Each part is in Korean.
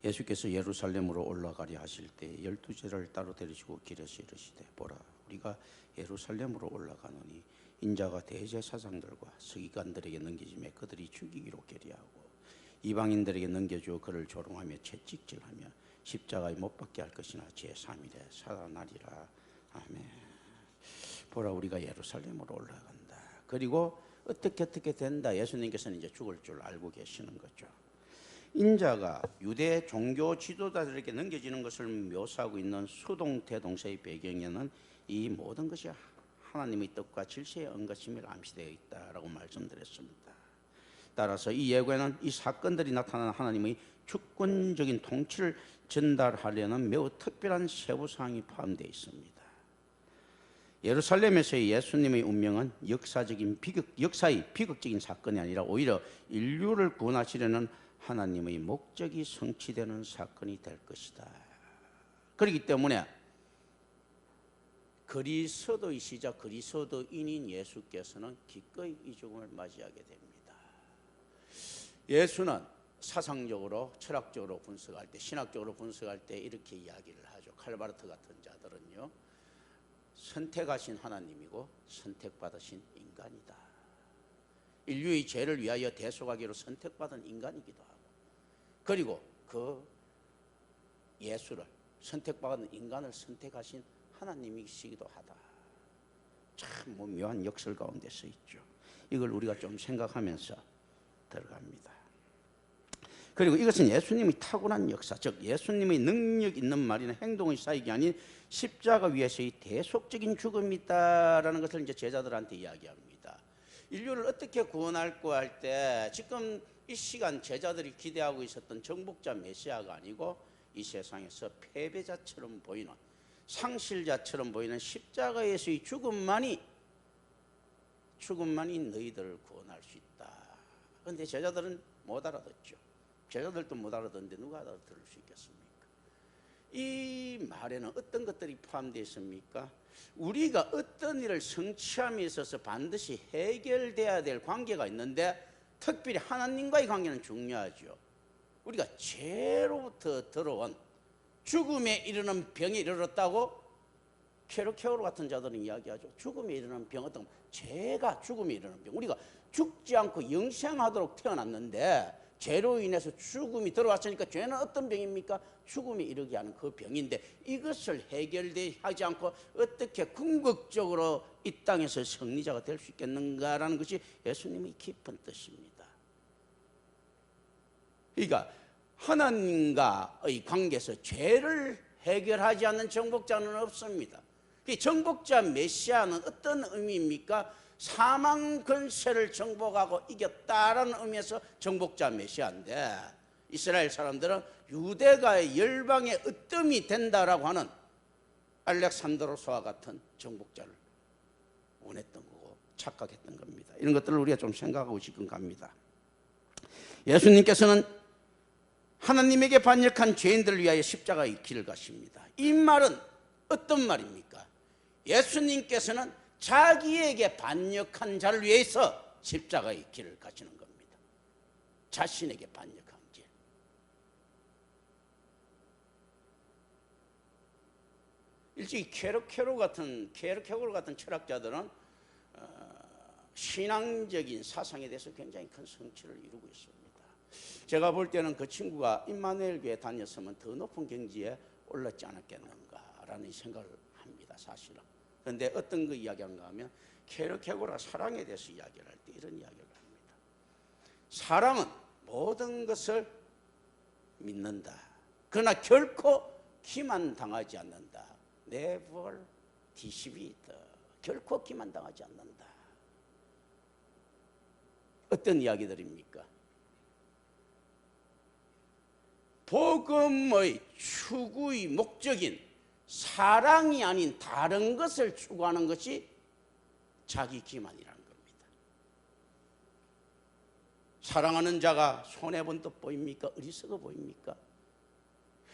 예수께서 예루살렘으로 올라가려 하실 때 12제자를 따로 데리시고 길에서 이르시되 보라 우리가 예루살렘으로 올라가노니 인자가 대제사장들과 서기관들에게 넘기심에 그들이 죽이기로 결의하고 이방인들에게 넘겨주어 그를 조롱하며 채찍질하며 십자가에 못 박게 할 것이나 제3일에 살아나리라. 아멘. 보라 우리가 예루살렘으로 올라간다. 그리고 어떻게 된다. 예수님께서는 이제 죽을 줄 알고 계시는 거죠. 인자가 유대 종교 지도자들에게 넘겨지는 것을 묘사하고 있는 수동태동사의 배경에는 이 모든 것이 하나님의 뜻과 질서에 엉거심을 암시되어 있다라고 말씀드렸습니다. 따라서 이 예고에는 이 사건들이 나타나는 하나님의 주권적인 통치를 전달하려는 매우 특별한 세부사항이 포함되어 있습니다. 예루살렘에서의 예수님의 운명은 역사의 비극적인 사건이 아니라 오히려 인류를 구원하시려는 하나님의 목적이 성취되는 사건이 될 것이다. 그렇기 때문에 그리스도이시자 그리스도인인 예수께서는 기꺼이 이 죽음을 맞이하게 됩니다. 예수는 사상적으로 철학적으로 분석할 때 신학적으로 분석할 때 이렇게 이야기를 하죠. 칼바르트 같은 자들은요 선택하신 하나님이고 선택받으신 인간이다. 인류의 죄를 위하여 대속하기로 선택받은 인간이기도 하고 그리고 그 예수를 선택받은 인간을 선택하신 하나님이시기도 하다. 참 묘한 역설 가운데 서 있죠. 이걸 우리가 좀 생각하면서 들어갑니다. 그리고 이것은 예수님의 타고난 역사, 즉 예수님의 능력 있는 말이나 행동의 사역이 아닌 십자가 위에서의 대속적인 죽음이다라는 것을 이제 제자들한테 이야기합니다. 인류를 어떻게 구원할까 할 때 지금 이 시간 제자들이 기대하고 있었던 정복자 메시아가 아니고 이 세상에서 패배자처럼 보이는 상실자처럼 보이는 십자가에서의 죽음만이 너희들을 구원할 수 있다. 그런데 제자들은 못 알아듣죠. 제자들도 못 알아듣는데 누가 알아들을 수 있겠습니까? 이 말에는 어떤 것들이 포함되어 있습니까? 우리가 어떤 일을 성취함에 있어서 반드시 해결돼야 될 관계가 있는데 특별히 하나님과의 관계는 중요하죠. 우리가 죄로부터 들어온 죽음에 이르는 병에 이르렀다고 케르케고르 같은 자들은 이야기하죠. 죽음에 이르는 병, 어떤 죄가 죽음에 이르는 병. 우리가 죽지 않고 영생하도록 태어났는데 죄로 인해서 죽음이 들어왔으니까 죄는 어떤 병입니까? 죽음에 이르게 하는 그 병인데 이것을 해결하지 않고 어떻게 궁극적으로 이 땅에서 승리자가 될 수 있겠는가라는 것이 예수님의 깊은 뜻입니다. 그러니까 하나님과의 관계에서 죄를 해결하지 않는 정복자는 없습니다. 이 정복자 메시아는 어떤 의미입니까? 사망 권세를 정복하고 이겼다라는 의미에서 정복자 메시아인데 이스라엘 사람들은 유대가의 열방의 으뜸이 된다라고 하는 알렉산드로스와 같은 정복자를 원했던 거고 착각했던 겁니다. 이런 것들을 우리가 좀 생각하고 지금 갑니다. 예수님께서는 하나님에게 반역한 죄인들을 위하여 십자가의 길을 가십니다. 이 말은 어떤 말입니까? 예수님께서는 자기에게 반역한 자를 위해서 십자가의 길을 가시는 겁니다. 자신에게 반역한 길. 일찍이 케르케고르 같은 철학자들은 신앙적인 사상에 대해서 굉장히 큰 성취를 이루고 있습니다. 제가 볼 때는 그 친구가 임마누엘 교회에 다녔으면 더 높은 경지에 올랐지 않았겠는가라는 생각을 합니다. 사실은. 그런데 어떤 거 이야기한가 하면 케르케고르가 사랑에 대해서 이야기를 할 때 이런 이야기를 합니다. 사랑은 모든 것을 믿는다. 그러나 결코 기만당하지 않는다. Never deceived. 결코 기만당하지 않는다. 어떤 이야기들입니까? 복음의 추구의 목적인 사랑이 아닌 다른 것을 추구하는 것이 자기 기만이라는 겁니다. 사랑하는 자가 손해본 듯 보입니까? 어리석어 보입니까?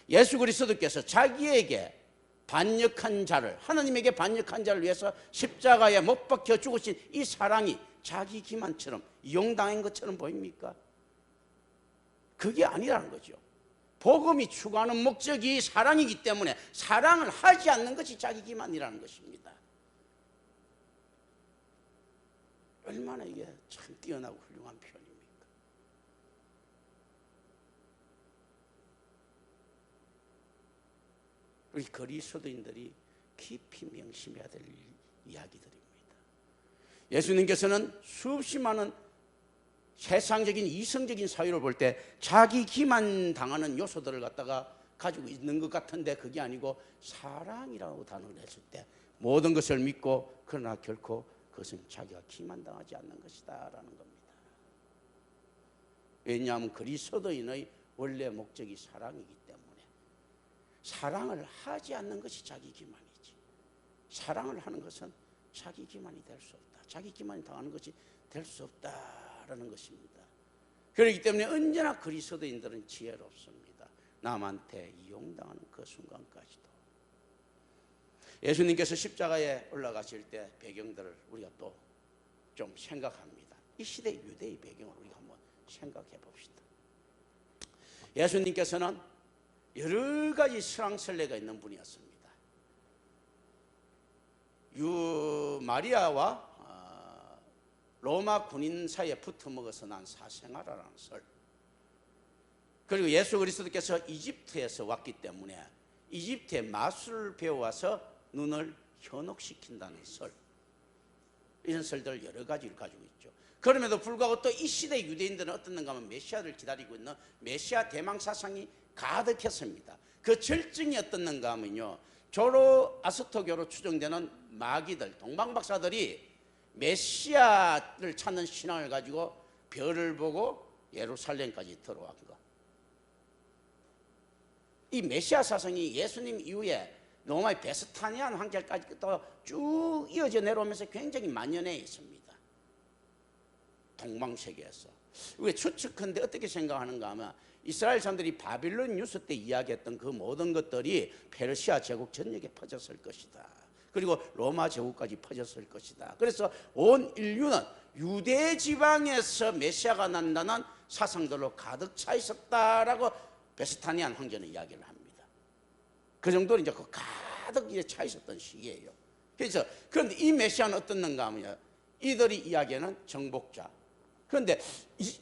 예수 그리스도께서 자기에게 반역한 자를, 하나님에게 반역한 자를 위해서 십자가에 못 박혀 죽으신 이 사랑이 자기 기만처럼 이용당한 것처럼 보입니까? 그게 아니라는 거죠. 복음이 추구하는 목적이 사랑이기 때문에 사랑을 하지 않는 것이 자기 기만이라는 것입니다. 얼마나 이게 참 뛰어나고 훌륭한 표현입니까? 우리 그리스도인들이 깊이 명심해야 될 이야기들입니다. 예수님께서는 수없이 많은 세상적인 이성적인 사유를 볼 때 자기 기만 당하는 요소들을 갖다가 가지고 있는 것 같은데 그게 아니고 사랑이라고 단어를 했을 때 모든 것을 믿고 그러나 결코 그것은 자기가 기만당하지 않는 것이다 라는 겁니다. 왜냐하면 그리스도인의 원래 목적이 사랑이기 때문에 사랑을 하지 않는 것이 자기 기만이지, 사랑을 하는 것은 자기 기만이 될 수 없다, 자기 기만이 당하는 것이 될 수 없다라는 것입니다. 그렇기 때문에 언제나 그리스도인들은 지혜롭습니다. 남한테 이용당하는 그 순간까지도. 예수님께서 십자가에 올라가실 때 배경들을 우리가 또 좀 생각합니다. 이 시대 유대의 배경을 우리가 한번 생각해 봅시다. 예수님께서는 여러 가지 신앙선례가 있는 분이었습니다. 마리아와 로마 군인 사이에 붙어먹어서 난 사생아라는 설, 그리고 예수 그리스도께서 이집트에서 왔기 때문에 이집트의 마술을 배워와서 눈을 현혹시킨다는 설, 이런 설들 여러 가지를 가지고 있죠. 그럼에도 불구하고 또 이 시대 유대인들은 어떻는가 하면 메시아를 기다리고 있는 메시아 대망 사상이 가득했습니다. 그 절정이 어떻는가 하면요, 조로아스토교로 추정되는 마귀들, 동방박사들이 메시아를 찾는 신앙을 가지고 별을 보고 예루살렘까지 들어간 것. 이 메시아 사상이 예수님 이후에 로마의 베스타니안 황제까지 쭉 이어져 내려오면서 굉장히 만연해 있습니다. 동방세계에서. 우리가 추측컨대 어떻게 생각하는가 하면 이스라엘 사람들이 바빌론 뉴스 때 이야기했던 그 모든 것들이 페르시아 제국 전역에 퍼졌을 것이다. 그리고 로마 제국까지 퍼졌을 것이다. 그래서 온 인류는 유대 지방에서 메시아가 난다는 사상들로 가득 차 있었다라고 베스타니안 황제는 이야기를 합니다. 그 정도로 이제 그 가득 차 있었던 시기예요. 그래서 그런데 이 메시아는 어떻는가 하면 이들이 이야기하는 정복자. 그런데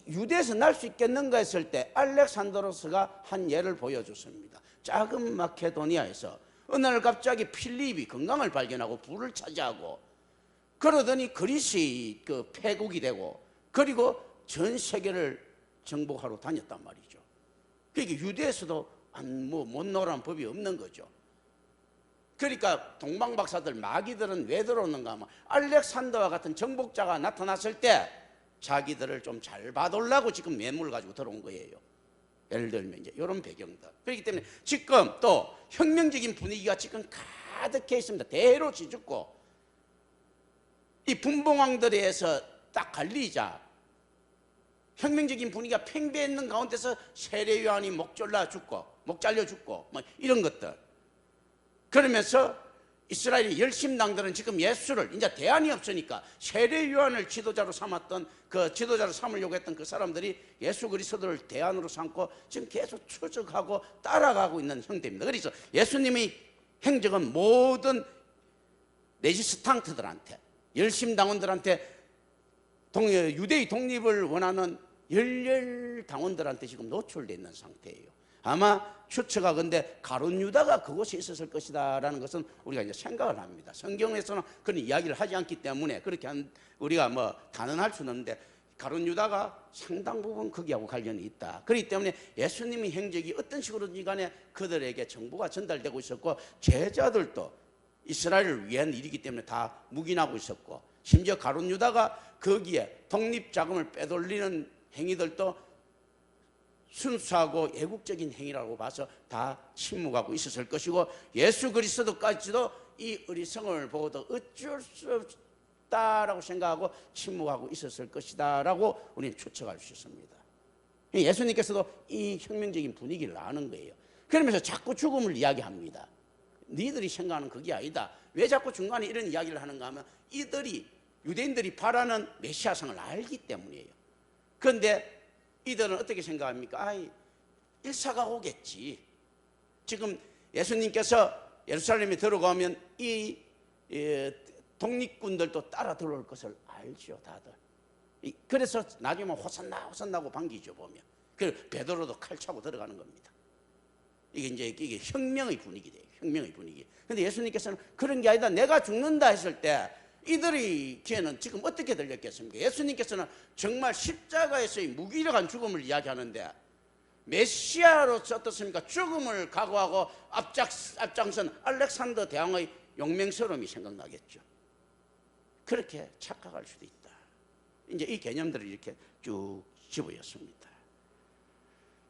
유대에서 날 수 있겠는가 했을 때 알렉산드로스가 한 예를 보여줬습니다. 작은 마케도니아에서 어느 날 갑자기 필립이 건강을 발견하고 불을 차지하고 그러더니 그리스의 그 폐국이 되고 그리고 전 세계를 정복하러 다녔단 말이죠. 그러니까 유대에서도 못 놓으라는 법이 없는 거죠. 그러니까 동방박사들 마귀들은 왜 들어오는가 하면 알렉산더와 같은 정복자가 나타났을 때 자기들을 좀 잘 봐달라고 지금 매물을 가지고 들어온 거예요. 예를 들면 이제 이런 배경들. 그렇기 때문에 지금 또 혁명적인 분위기가 지금 가득해 있습니다. 대로 지죽고 이 분봉왕들에 의해서 딱 갈리자 혁명적인 분위기가 팽배했는 가운데서 세례 요한이 목 잘려 죽고 뭐 이런 것들. 그러면서 이스라엘의 열심당들은 지금 예수를 이제 대안이 없으니까 세례 요한을 지도자로 삼았던 그 지도자로 삼으려고 했던 그 사람들이 예수 그리스도를 대안으로 삼고 지금 계속 추적하고 따라가고 있는 형태입니다. 그래서 예수님의 행적은 모든 레지스탕트들한테 열심당원들한테 유대의 독립을 원하는 열렬 당원들한테 지금 노출되어 있는 상태예요. 아마 추측하건대 가룟 유다가 그곳에 있었을 것이다 라는 것은 우리가 이제 생각을 합니다. 성경에서는 그런 이야기를 하지 않기 때문에 그렇게 우리가 뭐 단언할 수는 없는데 가룟 유다가 상당 부분 거기하고 관련이 있다. 그렇기 때문에 예수님의 행적이 어떤 식으로든지 간에 그들에게 정보가 전달되고 있었고 제자들도 이스라엘을 위한 일이기 때문에 다 묵인하고 있었고 심지어 가룟 유다가 거기에 독립자금을 빼돌리는 행위들도 순수하고 애국적인 행위라고 봐서 다 침묵하고 있었을 것이고 예수 그리스도까지도 이 어리석음을 보고도 어쩔 수 없다라고 생각하고 침묵하고 있었을 것이다 라고 우리는 추측할 수 있습니다. 예수님께서도 이 혁명적인 분위기를 아는 거예요. 그러면서 자꾸 죽음을 이야기합니다. 너희들이 생각하는 그게 아니다. 왜 자꾸 중간에 이런 이야기를 하는가 하면 이들이 유대인들이 바라는 메시아상을 알기 때문이에요. 그런데 이들은 어떻게 생각합니까? 일사가 오겠지. 지금 예수님께서 예루살렘에 들어가면 이 독립군들도 따라 들어올 것을 알죠, 다들. 그래서 나중에 호산나 호산나고 반기죠, 보면. 그리고 베드로도 칼 차고 들어가는 겁니다. 이게 혁명의 분위기예요. 혁명의 분위기. 근데 예수님께서는 그런 게 아니다. 내가 죽는다 했을 때 이들의 귀에는 지금 어떻게 들렸겠습니까? 예수님께서는 정말 십자가에서의 무기력한 죽음을 이야기하는데 메시아로서 어떻습니까? 죽음을 각오하고 앞장선 알렉산더 대왕의 용맹스러움이 생각나겠죠. 그렇게 착각할 수도 있다. 이제 이 개념들을 이렇게 쭉 집어였습니다.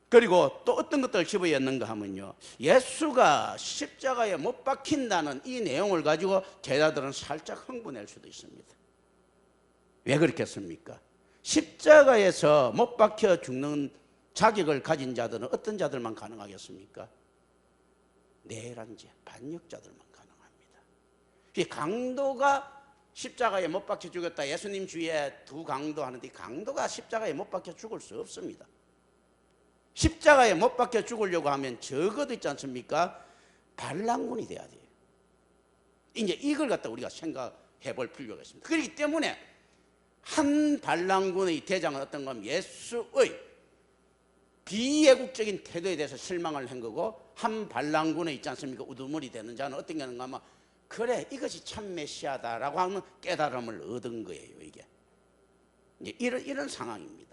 그리고 또 어떤 것들을 집어였는가 하면요, 예수가 십자가에 못 박힌다는 이 내용을 가지고 제자들은 살짝 흥분할 수도 있습니다. 왜 그렇겠습니까? 십자가에서 못 박혀 죽는 자격을 가진 자들은 어떤 자들만 가능하겠습니까? 내란죄, 반역자들만 가능합니다. 이 강도가 십자가에 못 박혀 죽였다. 예수님 주위에 두 강도 하는데 이 강도가 십자가에 못 박혀 죽을 수 없습니다. 십자가에 못 박혀 죽으려고 하면 적어도 있지 않습니까? 반란군이 돼야 돼요. 이제 이걸 갖다 우리가 생각해 볼 필요가 있습니다. 그렇기 때문에 한 반란군의 대장은 어떤 건 예수의 비애국적인 태도에 대해서 실망을 한 거고, 한 반란군에 있지 않습니까? 우두머리 되는 자는 어떤 게 하는가 하면 그래, 이것이 참 메시아다라고 하는 깨달음을 얻은 거예요. 이게 이제 이런 상황입니다.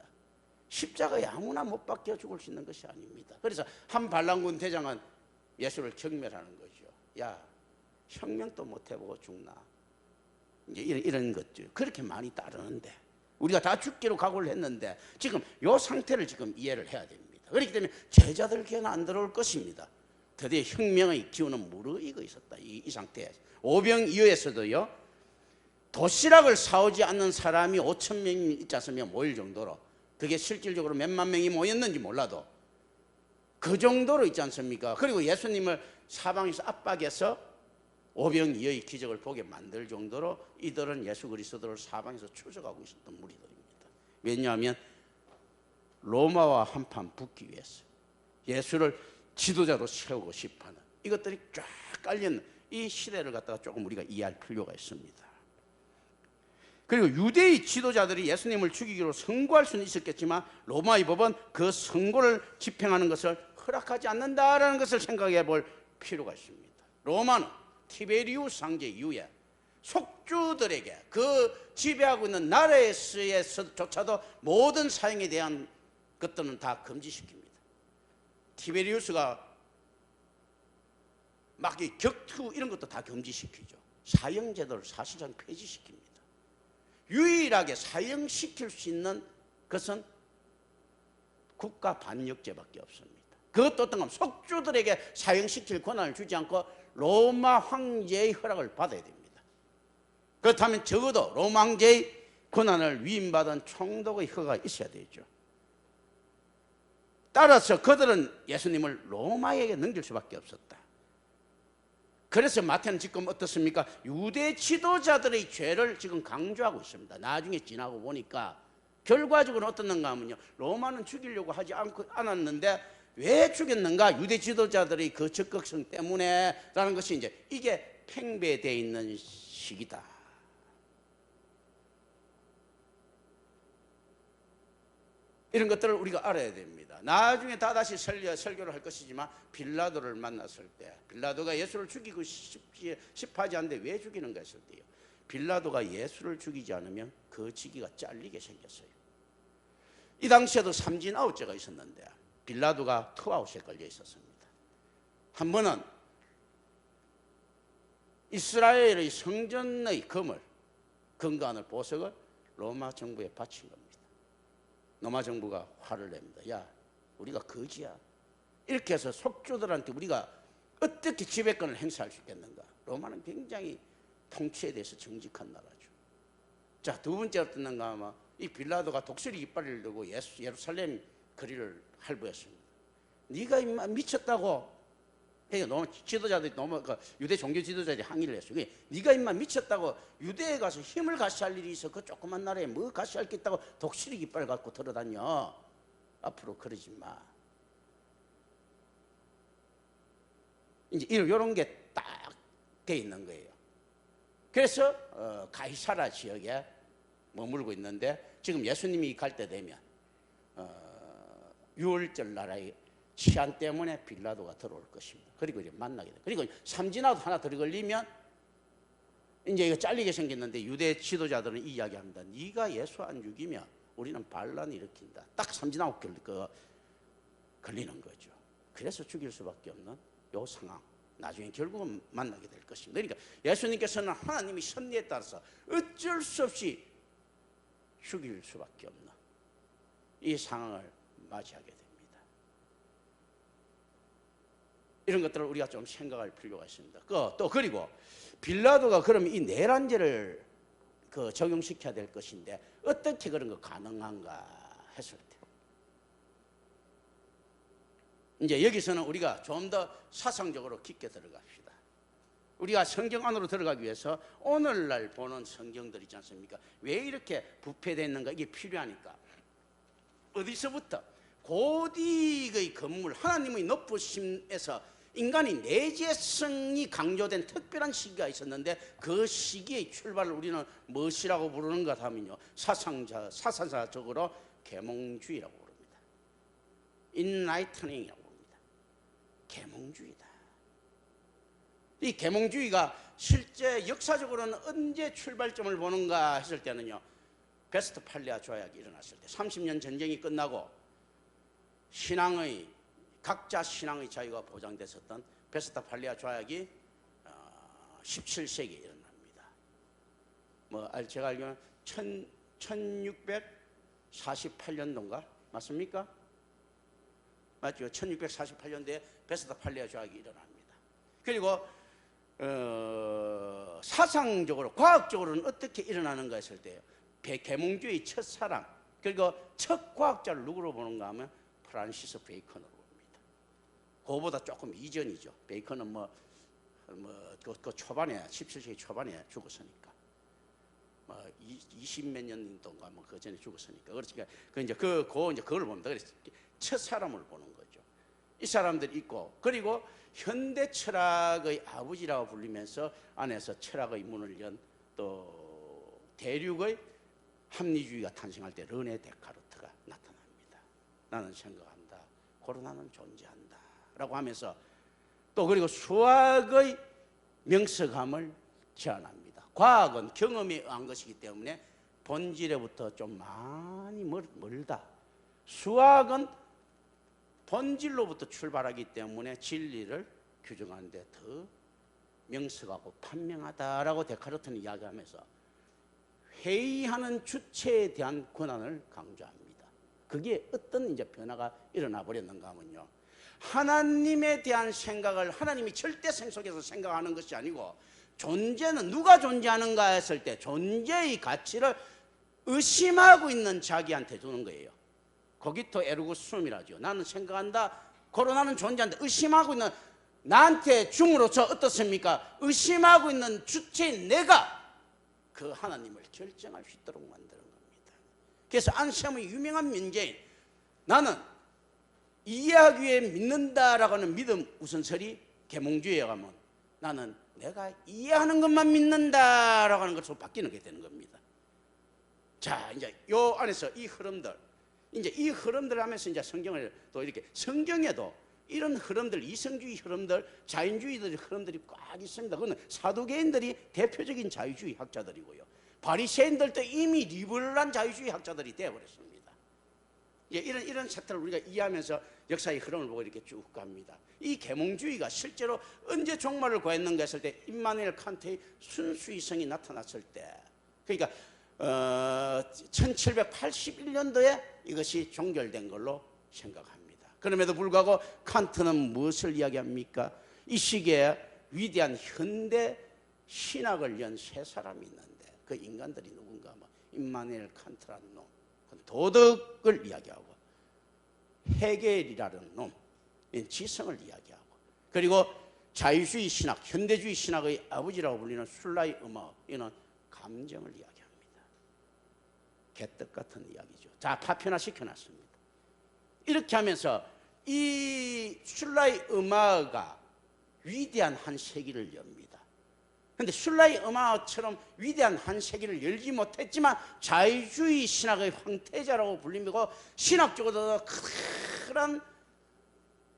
십자가에 아무나 못 박혀 죽을 수 있는 것이 아닙니다. 그래서 한 반란군 대장은 예수를 경멸하는 거죠. 야, 혁명도 못 해보고 죽나? 이제 이런 것들 그렇게 많이 따르는데 우리가 다 죽기로 각오를 했는데 지금 이 상태를 지금 이해를 해야 됩니다. 그렇기 때문에 제자들 귀에는 안 들어올 것입니다. 드디어 혁명의 기운은 무르익어 있었다. 이 상태에 오병이어에서도요, 도시락을 사오지 않는 사람이 5천 명이 있지 않습니까? 모일 정도로. 그게 실질적으로 몇만 명이 모였는지 몰라도 그 정도로 있지 않습니까? 그리고 예수님을 사방에서 압박해서 오병이어의 기적을 보게 만들 정도로 이들은 예수 그리스도를 사방에서 추적하고 있었던 무리들입니다. 왜냐하면 로마와 한판 붙기 위해서 예수를 지도자로 세우고 싶어하는 이것들이 쫙 깔린 이 시대를 갖다가 조금 우리가 이해할 필요가 있습니다. 그리고 유대의 지도자들이 예수님을 죽이기로 선고할 수는 있었겠지만 로마의 법은 그 선고를 집행하는 것을 허락하지 않는다라는 것을 생각해 볼 필요가 있습니다. 로마는 티베리우스 황제 이후에 속주들에게 그 지배하고 있는 나라에서조차도 모든 사형에 대한 것들은 다 금지시킵니다. 티베리우스가 막 이 격투 이런 것도 다 금지시키죠. 사형제도를 사실상 폐지시킵니다. 유일하게 사형시킬 수 있는 것은 국가 반역죄밖에 없습니다. 그것도 어떤 건 속주들에게 사형시킬 권한을 주지 않고 로마 황제의 허락을 받아야 됩니다. 그렇다면 적어도 로마 황제의 권한을 위임받은 총독의 허가가 있어야 되죠. 따라서 그들은 예수님을 로마에게 넘길 수밖에 없었다. 그래서 마태는 지금 어떻습니까? 유대 지도자들의 죄를 지금 강조하고 있습니다. 나중에 지나고 보니까 결과적으로 어떻는가 하면요, 로마는 죽이려고 하지 않았는데 왜 죽였는가? 유대 지도자들의 그 적극성 때문에 라는 것이 이제 이게 팽배되어 있는 시기다. 이런 것들을 우리가 알아야 됩니다. 나중에 다다시 설교를 할 것이지만 빌라도를 만났을 때 빌라도가 예수를 죽이고 싶어하지 않는데 왜 죽이는가 했을 때요, 빌라도가 예수를 죽이지 않으면 그 지기가 잘리게 생겼어요. 이 당시에도 삼진아웃죄가 있었는데 빌라도가 투아웃에 걸려 있었습니다. 한 번은 이스라엘의 성전의 금을, 금관을, 보석을 로마 정부에 바친 겁니다. 로마 정부가 화를 냅니다. 야, 우리가 거지야. 이렇게 해서 속주들한테 우리가 어떻게 지배권을 행사할 수 있겠는가? 로마는 굉장히 통치에 대해서 정직한 나라죠. 자, 두 번째 어떻는가 하면 이 빌라도가 독수리 이빨을 들고 예루살렘 거리를 할부했습니다. 네가 임마 미쳤다고. 지도자들이 유대 종교 지도자들이 항의를 했어요. 네가 임마 미쳤다고 유대에 가서 힘을 가시할 일이 있어. 그 조그만 나라에 뭐 가시할 게 있다고 독수리 깃발 갖고 들어다녀. 앞으로 그러지 마. 이제 이런 게 딱 돼 있는 거예요. 그래서 가이사라 지역에 머물고 있는데 지금 예수님이 갈 때 되면 유월절 나라의 치안 때문에 빌라도가 들어올 것입니다. 그리고 이제 만나게 돼. 그리고 삼진아도 하나 더 걸리면 이제 이거 잘리게 생겼는데 유대 지도자들은 이 이야기합니다. 네가 예수 안 죽이면 우리는 반란 일으킨다. 딱 삼진아웃 걸리는 거죠. 그래서 죽일 수밖에 없는 요 상황. 나중에 결국은 만나게 될 것입니다. 그러니까 예수님께서는 하나님의 섭리에 따라서 어쩔 수 없이 죽일 수밖에 없는 이 상황을 맞이하게 됩니다. 이런 것들을 우리가 좀 생각할 필요가 있습니다. 또 그리고 빌라도가 그러면 이 내란죄를 적용시켜야 될 것인데 어떻게 그런 거 가능한가 했을 때 이제 여기서는 우리가 좀 더 사상적으로 깊게 들어갑시다. 우리가 성경 안으로 들어가기 위해서 오늘날 보는 성경들 있지 않습니까? 왜 이렇게 부패되어 있는가? 이게 필요하니까 어디서부터 고딕의 건물 하나님의 높으심에서 인간이 내재성이 강조된 특별한 시기가 있었는데 그 시기의 출발을 우리는 무엇이라고 부르는가 하면요, 사상사적으로 계몽주의라고 부릅니다. 인라이트닝이라고 부릅니다. 계몽주의다. 이 계몽주의가 실제 역사적으로는 언제 출발점을 보는가 했을 때는요, 베스트팔리아 조약이 일어났을 때 30년 전쟁이 끝나고 각자 신앙의 자유가 보장됐었던 베스트팔리아 조약이 17세기에 일어납니다. 제가 알기로는 1648년도인가 맞습니까? 맞죠? 1648년도에 베스트팔리아 조약이 일어납니다. 그리고 사상적으로 과학적으로는 어떻게 일어나는가 했을 때요, 계몽주의 첫사랑 그리고 첫 과학자를 누구로 보는가 하면 프란시스 베이컨으로 봅니다. 그거보다 조금 이전이죠. 베이컨은 그 초반에 17세기 초반에 죽었으니까 20몇 년도인가 그 전에 죽었으니까 그렇니까 이제 그걸 봅니다. 그래서 첫 사람을 보는 거죠. 이 사람들이 있고 그리고 현대 철학의 아버지라고 불리면서 안에서 철학의 문을 연 또 대륙의 합리주의가 탄생할 때 르네 데카르트가 나타납니다. 나는 생각한다. 코로나는 존재한다. 라고 하면서 또 그리고 수학의 명석함을 제안합니다. 과학은 경험에 의한 것이기 때문에 본질에부터 좀 많이 멀다. 수학은 본질로부터 출발하기 때문에 진리를 규정하는데 더 명석하고 판명하다라고 데카르트는 이야기하면서 회의하는 주체에 대한 권한을 강조합니다. 그게 어떤 이제 변화가 일어나 버렸는가 하면요, 하나님에 대한 생각을 하나님이 절대성 속에서 생각하는 것이 아니고 존재는 누가 존재하는가 했을 때 존재의 가치를 의심하고 있는 자기한테 주는 거예요. 거기토 에르고 숨이라죠. 나는 생각한다. 코로나는 존재한다. 의심하고 있는 나한테 줌으로써 어떻습니까? 의심하고 있는 주체인 내가 그 하나님을 결정할 수 있도록 만드는 겁니다. 그래서 안셈의 유명한 문제인 나는 이해하기 위해 믿는다라고 하는 믿음 우선설이 계몽주의에 가면 나는 내가 이해하는 것만 믿는다라고 하는 것으로 바뀌는 게 되는 겁니다. 자, 이제 요 안에서 이 흐름들 하면서 이제 성경을 또 이렇게 성경에도 이런 흐름들, 이성주의 흐름들, 자연주의들의 흐름들이 꽉 있습니다. 그건 사두개인들이 대표적인 자유주의 학자들이고요. 바리새인들도 이미 리버럴한 자유주의 학자들이 되어버렸습니다. 이런 세태를 우리가 이해하면서 역사의 흐름을 보고 이렇게 쭉 갑니다. 이 계몽주의가 실제로 언제 종말을 구했는가 했을 때 임마누엘 칸트의 순수이성이 나타났을 때, 그러니까 1781년도에 이것이 종결된 걸로 생각합니다. 그럼에도 불구하고 칸트는 무엇을 이야기합니까? 이 시기에 위대한 현대 신학을 연 세 사람이 있는데 그 인간들이 누군가 하면 임마누엘 칸트라는 놈, 도덕을 이야기하고 헤겔이라는 놈, 지성을 이야기하고 그리고 자유주의 신학, 현대주의 신학의 아버지라고 불리는 술라이 음악, 이는 감정을 이야기합니다. 개떡 같은 이야기죠. 자, 파편화 시켜놨습니다. 이렇게 하면서 이 술라이 음악가 위대한 한 세기를 엽니다. 그런데 슐라이 어마어처럼 위대한 한 세기를 열지 못했지만 자유주의 신학의 황태자라고 불리고 신학적으로도 그런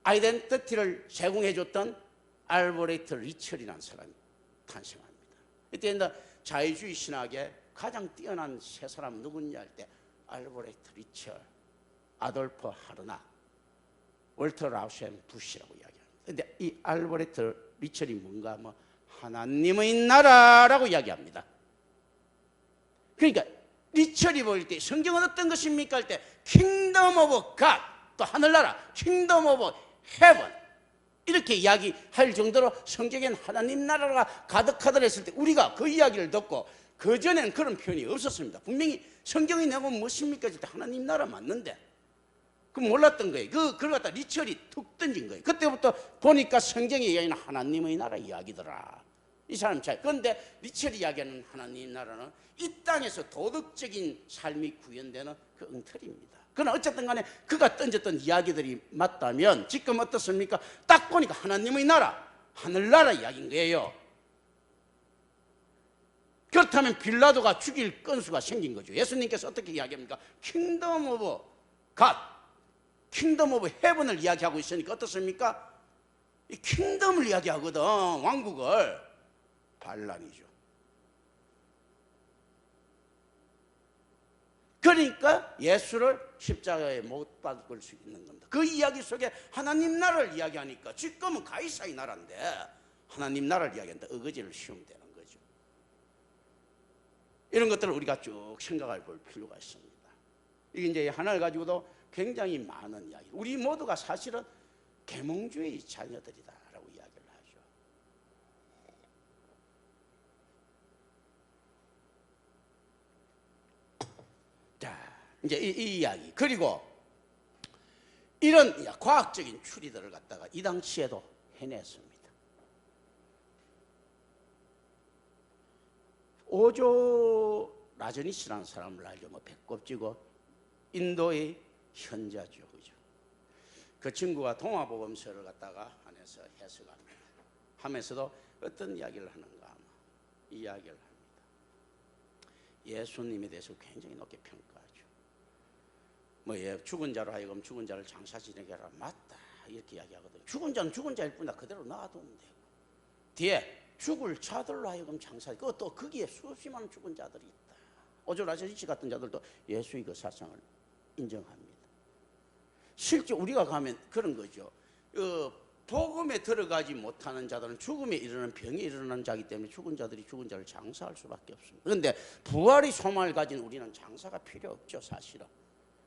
아이덴티티를 제공해줬던 알버레트 리처리라는 사람이 탄생합니다. 이때 자유주의 신학의 가장 뛰어난 세 사람 누구냐 할 때 알버레트 리처, 아돌프 하르나, 월터 라우셈 부시라고 이야기합니다. 그런데 이 알버레트 리처리 뭔가 하나님의 나라라고 이야기합니다. 그러니까 리처리 보일 때 성경은 어떤 것입니까 할 때 킹덤 오브 갓, 또 하늘나라, 킹덤 오브 헤븐 이렇게 이야기할 정도로 성경엔 하나님 나라가 가득하더라 했을 때 우리가 그 이야기를 듣고 그전에는 그런 표현이 없었습니다. 분명히 성경의 내용은 무엇입니까 할 때 하나님 나라 맞는데 그 몰랐던 거예요. 그걸 갖다 리처리 툭 던진 거예요. 그때부터 보니까 성경의 이야기는 하나님의 나라 이야기더라. 이 사람 잘. 그런데 리처리 이야기하는 하나님 나라는 이 땅에서 도덕적인 삶이 구현되는 그 엉터리입니다. 그러나 어쨌든 간에 그가 던졌던 이야기들이 맞다면 지금 어떻습니까? 딱 보니까 하나님의 나라, 하늘나라 이야기인 거예요. 그렇다면 빌라도가 죽일 건수가 생긴 거죠. 예수님께서 어떻게 이야기합니까? 킹덤 오브 갓, 킹덤 오브 헤븐을 이야기하고 있으니까 어떻습니까? 이 킹덤을 이야기하거든. 왕국을. 반란이죠. 그러니까 예수를 십자가에 못 박을 수 있는 겁니다. 그 이야기 속에 하나님 나라를 이야기하니까 지금은 가이사의 나라인데 하나님 나라를 이야기하는데 어거지를 씌우면 되는 거죠. 이런 것들을 우리가 쭉 생각해 볼 필요가 있습니다. 이게 이제 하나를 가지고도 굉장히 많은 이야기. 우리 모두가 사실은 계몽주의 자녀들이다라고 이야기를 하죠. 자, 이제 이 이야기. 그리고 이런 과학적인 추리들을 갖다가 이 당시에도 해냈습니다. 오조 라저니스라는 사람을 알죠. 배꼽지고 인도의 현자죠, 그죠? 그 친구가 동화복음서를 갖다가 안에서 해석합니다. 하면서도 어떤 이야기를 하는가 하면 이 이야기를 합니다. 예수님에 대해서 굉장히 높게 평가하죠. 죽은 자로 하여금 죽은 자를 장사 지내게 하라. 맞다 이렇게 이야기하거든요. 죽은 자는 죽은 자일 뿐이다. 그대로 놔두면 되고 뒤에 죽을 자들로 하여금 장사. 또 거기에 수없이 많은 죽은 자들이 있다. 오조 라저니스 같은 자들도 예수의 그 사상을 인정합니다. 실제 우리가 가면 그런 거죠. 복음에 들어가지 못하는 자들은 죽음에 이르는 병에 이르는 자이기 때문에 죽은 자들이 죽은 자를 장사할 수밖에 없습니다. 그런데 부활의 소망을 가진 우리는 장사가 필요 없죠, 사실은.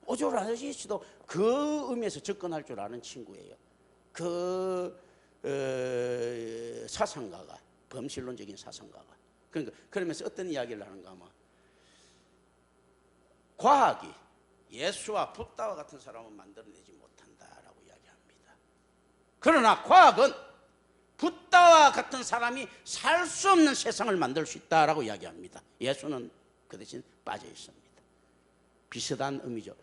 오조 라저니스도 그 의미에서 접근할 줄 아는 친구예요. 그 사상가가, 범실론적인 사상가가. 그러니까 그러면서 어떤 이야기를 하는가 하면 과학이 예수와 붓다와 같은 사람은 만들어내지 못한다라고 이야기합니다. 그러나 과학은 붓다와 같은 사람이 살 수 없는 세상을 만들 수 있다라고 이야기합니다. 예수는 그 대신 빠져 있습니다. 비슷한 의미죠.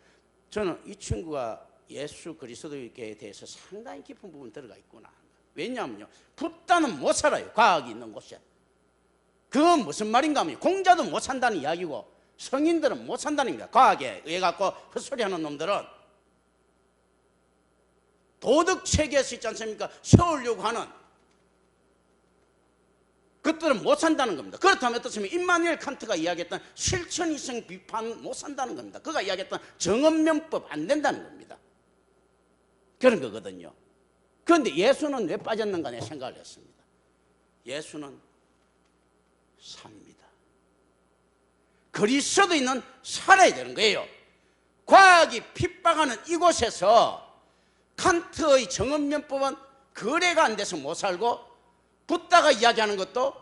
저는 이 친구가 예수 그리스도에 대해서 상당히 깊은 부분 들어가 있구나. 왜냐하면요, 붓다는 못 살아요. 과학이 있는 곳에. 그건 무슨 말인가 하면 공자도 못 산다는 이야기고 성인들은 못 산다는 겁니다. 과학에 의해 갖고 헛소리하는 놈들은 도덕 체계에서 있지 않습니까? 세우려고 하는 그것들은 못 산다는 겁니다. 그렇다면 어떻습니까? 임마누엘 칸트가 이야기했던 실천 이성 비판 못 산다는 겁니다. 그가 이야기했던 정언명법 안 된다는 겁니다. 그런 거거든요. 그런데 예수는 왜 빠졌는가 내 생각을 했습니다. 예수는 삽니다. 그리스도인은 살아야 되는 거예요. 과학이 핍박하는 이곳에서 칸트의 정언면법은 거래가 안 돼서 못 살고 붓다가 이야기하는 것도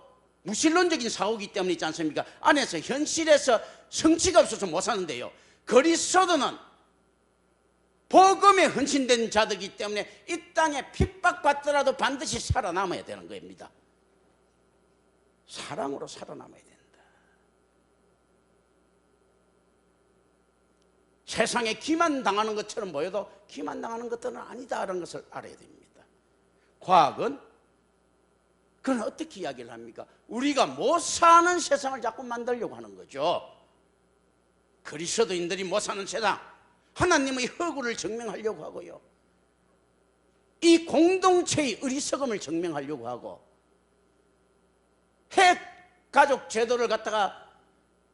무신론적인 사고이기 때문에 있지 않습니까? 안에서 현실에서 성취가 없어서 못 사는데요. 그리스도는 복음에 헌신된 자들이기 때문에 이 땅에 핍박받더라도 반드시 살아남아야 되는 겁니다. 사랑으로 살아남아야 된다. 세상에 기만당하는 것처럼 보여도 기만당하는 것들은 아니다라는 것을 알아야 됩니다. 과학은 그건 어떻게 이야기를 합니까? 우리가 못 사는 세상을 자꾸 만들려고 하는 거죠. 그리스도인들이 못 사는 세상, 하나님의 허구를 증명하려고 하고요, 이 공동체의 어리석음을 증명하려고 하고, 핵가족 제도를 갖다가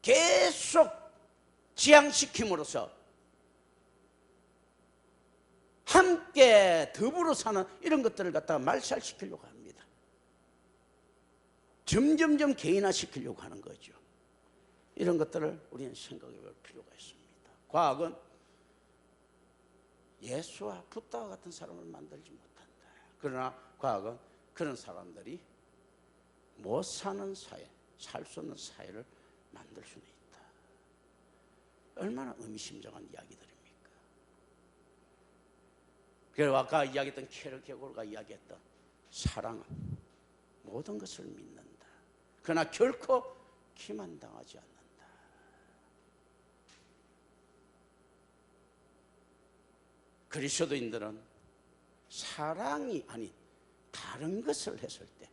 계속 지향시킴으로써 함께 더불어 사는 이런 것들을 갖다가 말살시키려고 합니다. 점점점 개인화시키려고 하는 거죠. 이런 것들을 우리는 생각해 볼 필요가 있습니다. 과학은 예수와 붓다와 같은 사람을 만들지 못한다. 그러나 과학은 그런 사람들이 못 사는 사회, 살 수 없는 사회를 만들 수는 있다. 얼마나 의미심장한 이야기들입니까? 그리고 아까 이야기했던 케르케고르가 이야기했던 사랑은 모든 것을 믿는다. 그러나 결코 기만당하지 않는다. 그리스도인들은 사랑이 아닌 다른 것을 했을 때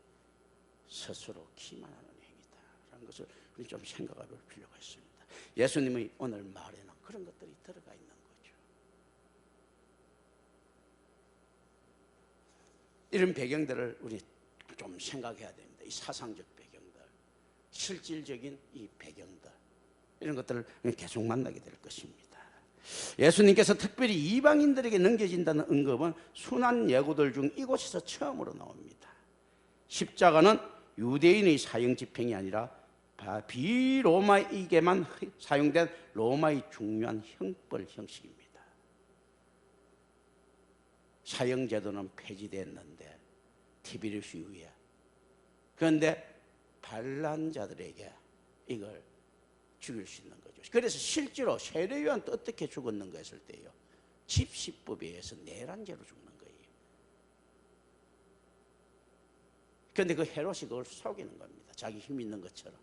스스로 기만하는 행위다라는 것을 우리 좀 생각해 볼 필요가 있습니다. 예수님의 오늘 말에는 그런 것들이 들어가 있는 거죠. 이런 배경들을 우리 좀 생각해야 됩니다. 이 사상적 배경들, 실질적인 이 배경들, 이런 것들을 계속 만나게 될 것입니다. 예수님께서 특별히 이방인들에게 넘겨진다는 언급은 순환 예고들 중 이곳에서 처음으로 나옵니다. 십자가는 유대인의 사형 집행이 아니라 비로마에게만 사용된 로마의 중요한 형벌 형식입니다. 사형 제도는 폐지됐는데 티베리우스 이후에, 그런데 반란자들에게 이걸 죽일 수 있는 거죠. 그래서 실제로 세례요한도 어떻게 죽었는가 했을 때요, 집시법에 의해서 내란죄로 죽는 거예요. 그런데 그 헤롯이 그걸 속이는 겁니다. 자기 힘 있는 것처럼.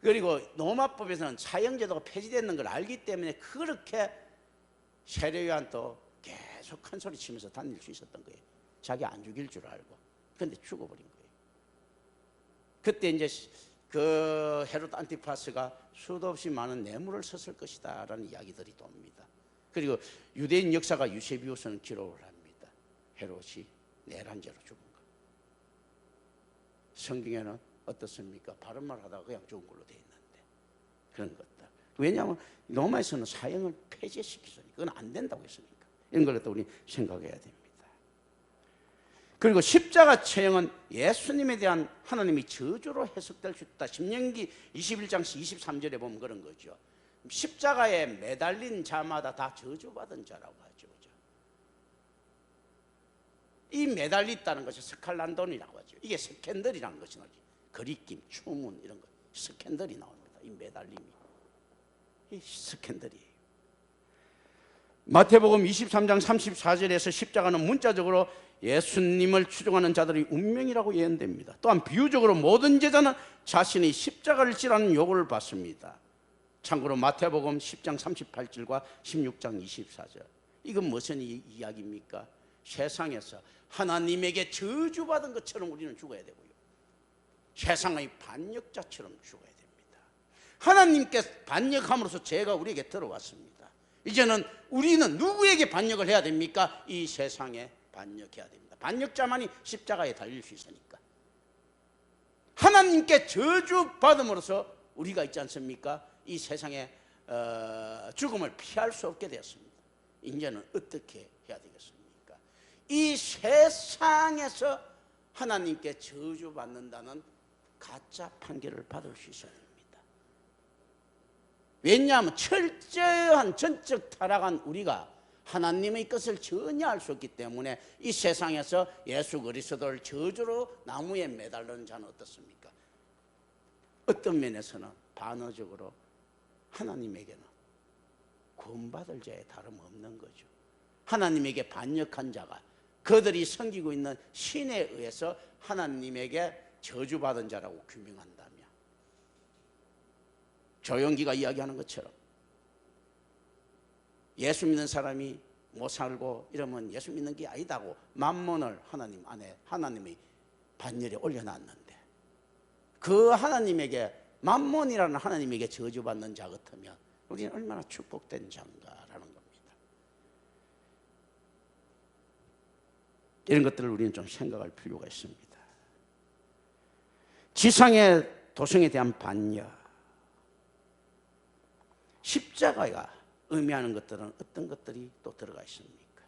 그리고 로마법에서는 사형제도가 폐지되는 걸 알기 때문에 그렇게 세례요한도 계속 큰 소리 치면서 다닐 수 있었던 거예요. 자기 안 죽일 줄 알고. 그런데 죽어버린 거예요. 그때 이제 그 헤롯 안티파스가 수도 없이 많은 뇌물을 썼을 것이다 라는 이야기들이 돕니다. 그리고 유대인 역사가 유세비우스는 기록을 합니다. 헤롯이 내란죄로 죽은 것. 성경에는 어떻습니까? 바른 말 하다가 그냥 죽은 걸로 돼 있는데, 그런 것들. 왜냐하면 로마에서는 사형을 폐지시키니까 그건 안 된다고 했으니까. 이런 걸 또 우리 생각해야 됩니다. 그리고 십자가 처형은 예수님에 대한 하나님의 저주로 해석될 수 있다. 신명기 21장 23절에 보면 그런 거죠. 십자가에 매달린 자마다 다 저주받은 자라고 하죠. 이 매달렸다는 것이 스칼란돈이라고 하죠. 이게 스캔들이라는 것이 나오죠. 거리낌, 추문 이런 거, 스캔들이 나옵니다. 이 매달림이, 이 스캔들이에요. 마태복음 23장 34절에서 십자가는 문자적으로 예수님을 추종하는 자들의 운명이라고 예언됩니다. 또한 비유적으로 모든 제자는 자신의 십자가를 지라는 요구를 받습니다. 참고로 마태복음 10장 38절과 16장 24절, 이건 무슨 이야기입니까? 세상에서 하나님에게 저주받은 것처럼 우리는 죽어야 되고요, 세상의 반역자처럼 죽어야 됩니다. 하나님께 반역함으로써 죄가 우리에게 들어왔습니다. 이제는 우리는 누구에게 반역을 해야 됩니까? 이 세상에 반역해야 됩니다. 반역자만이 십자가에 달릴 수 있으니까. 하나님께 저주받음으로써 우리가 있지 않습니까? 이 세상에 죽음을 피할 수 없게 되었습니다. 이제는 어떻게 해야 되겠습니까? 이 세상에서 하나님께 저주받는다는 가짜 판결을 받을 수 있어야 됩니다. 왜냐하면 철저한 전적 타락한 우리가 하나님의 것을 전혀 알 수 없기 때문에 이 세상에서 예수 그리스도를 저주로 나무에 매달리는 자는 어떻습니까? 어떤 면에서는 반어적으로 하나님에게는 구원받을 자에 다름없는 거죠. 하나님에게 반역한 자가 그들이 섬기고 있는 신에 의해서 하나님에게 저주받은 자라고 규명한다면, 조용기가 이야기하는 것처럼 예수 믿는 사람이 못 살고 이러면 예수 믿는 게 아니다고 만몬을 하나님 안에, 하나님의 반열에 올려놨는데 그 하나님에게 만몬이라는 하나님에게 저주받는 자 같으면 우리는 얼마나 축복된 자인가라는 겁니다. 이런 것들을 우리는 좀 생각할 필요가 있습니다. 지상의 도성에 대한 반여, 십자가가 의미하는 것들은 어떤 것들이 또 들어가 있습니까?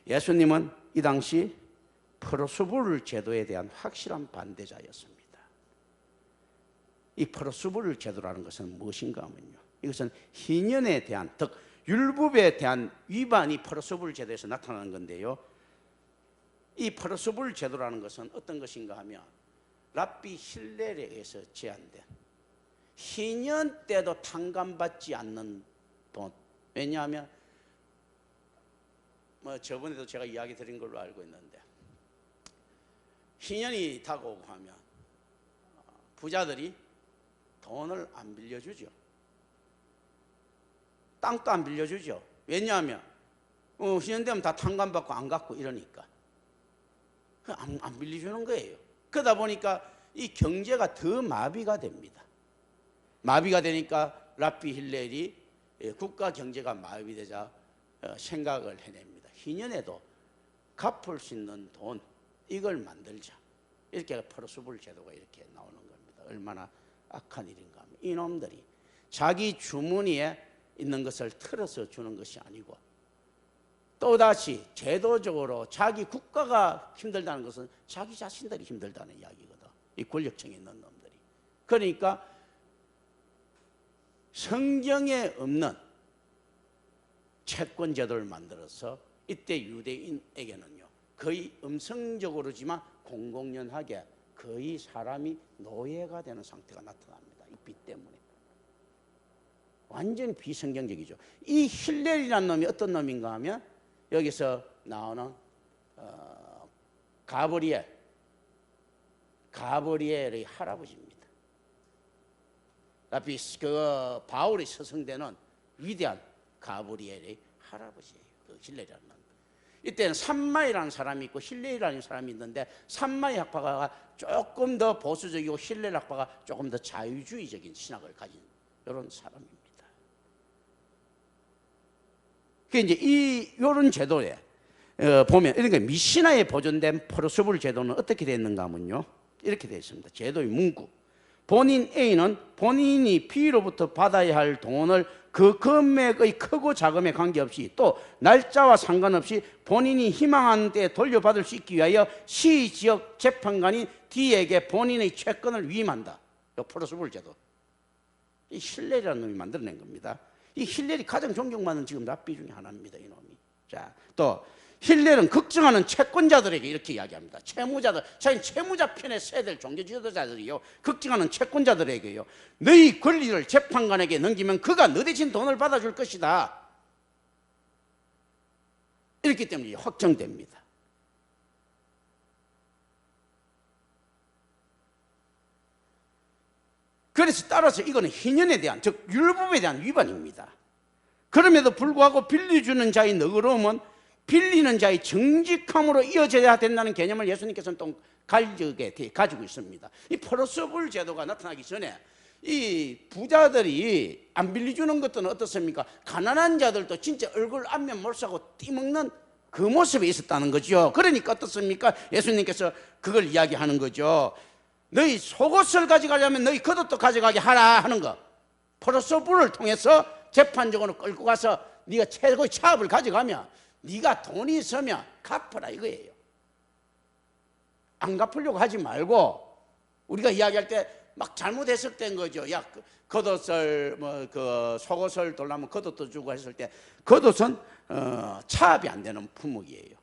예수님은 이 당시 프로스불 제도에 대한 확실한 반대자였습니다. 이 프로스불 제도라는 것은 무엇인가 하면요, 이것은 희년에 대한, 즉 율법에 대한 위반이 프로스불 제도에서 나타나는 건데요, 이 프로스불 제도라는 것은 어떤 것인가 하면 랍비 힐렐에 의해서 제한된, 희년 때도 탕감받지 않는 돈. 왜냐하면 저번에도 제가 이야기 드린 걸로 알고 있는데, 희년이 다가오고 하면 부자들이 돈을 안 빌려주죠. 땅도 안 빌려주죠. 왜냐하면 희년 되면 다 탕감받고 안 갖고 이러니까 안 빌려주는 거예요. 그러다 보니까 이 경제가 더 마비가 됩니다. 마비가 되니까 랍비 힐렐이 국가 경제가 마비되자 생각을 해냅니다. 희년에도 갚을 수 있는 돈, 이걸 만들자. 이렇게 프로스불 제도가 이렇게 나오는 겁니다. 얼마나 악한 일인가 하면 이놈들이 자기 주머니에 있는 것을 틀어서 주는 것이 아니고 또다시 제도적으로 자기 국가가 힘들다는 것은 자기 자신들이 힘들다는 이야기거든. 이 권력층에 있는 놈들이. 그러니까 성경에 없는 채권 제도를 만들어서 이때 유대인에게는요, 거의 음성적으로지만 공공연하게 거의 사람이 노예가 되는 상태가 나타납니다. 이 빚 때문에. 완전히 비성경적이죠. 이 힐렐이라는 놈이 어떤 놈인가 하면 여기서 나오는 가브리엘의 할아버지입니다. 그 바울이 서성되는 위대한 가브리엘의 할아버지예요. 그 힐렐이라는 놈. 이때는 산마이라는 사람이 있고 힐렐이라는 사람이 있는데, 산마이 학파가 조금 더 보수적이고 힐렐 학파가 조금 더 자유주의적인 신학을 가진 이런 사람입니다. 그 이제 이런 제도에 보면, 그러니까 미시나에 보존된 프로스불 제도는 어떻게 됐는가 하면요, 이렇게 되어 있습니다. 제도의 문구. 본인 A는 본인이 B로부터 받아야 할 돈을 그 금액의 크고 작음에 관계없이 또 날짜와 상관없이 본인이 희망하는 때에 돌려받을 수 있기 위하여 시지역 재판관인 D에게 본인의 채권을 위임한다. 이 프로스불 제도. 이 힐렐이라는 놈이 만들어낸 겁니다. 이 힐렐이 가장 존경받는 지금 랍비 중에 하나입니다. 이놈이. 자, 또 힐렐은 걱정하는 채권자들에게 이렇게 이야기합니다. 채무자들, 자기 채무자 편에 서야 될 종교 지도자들이요, 걱정하는 채권자들에게요, 너희 권리를 재판관에게 넘기면 그가 너 대신 돈을 받아줄 것이다. 이렇기 때문에 확정됩니다. 그래서 따라서 이거는 희년에 대한, 즉 율법에 대한 위반입니다. 그럼에도 불구하고 빌려주는 자의 너그러움은 빌리는 자의 정직함으로 이어져야 된다는 개념을 예수님께서는 또 가지고 있습니다. 이 프로스불 제도가 나타나기 전에 이 부자들이 안 빌려주는 것들은 어떻습니까? 가난한 자들도 진짜 얼굴 안면 몰수하고 띠먹는 그 모습에 있었다는 거죠. 그러니까 어떻습니까? 예수님께서 그걸 이야기하는 거죠. 너희 속옷을 가져가려면 너희 겉옷도 가져가게 하라 하는 거. 프로스불을 통해서 재판적으로 끌고 가서 네가 최고의 차업을 가져가면 네가 돈이 있으면 갚아라 이거예요. 안 갚으려고 하지 말고, 우리가 이야기할 때 막 잘못 해석된 거죠. 야, 겉옷을 그 속옷을 돌라면 겉옷도 주고 했을 때, 겉옷은 차압이 안 되는 품목이에요.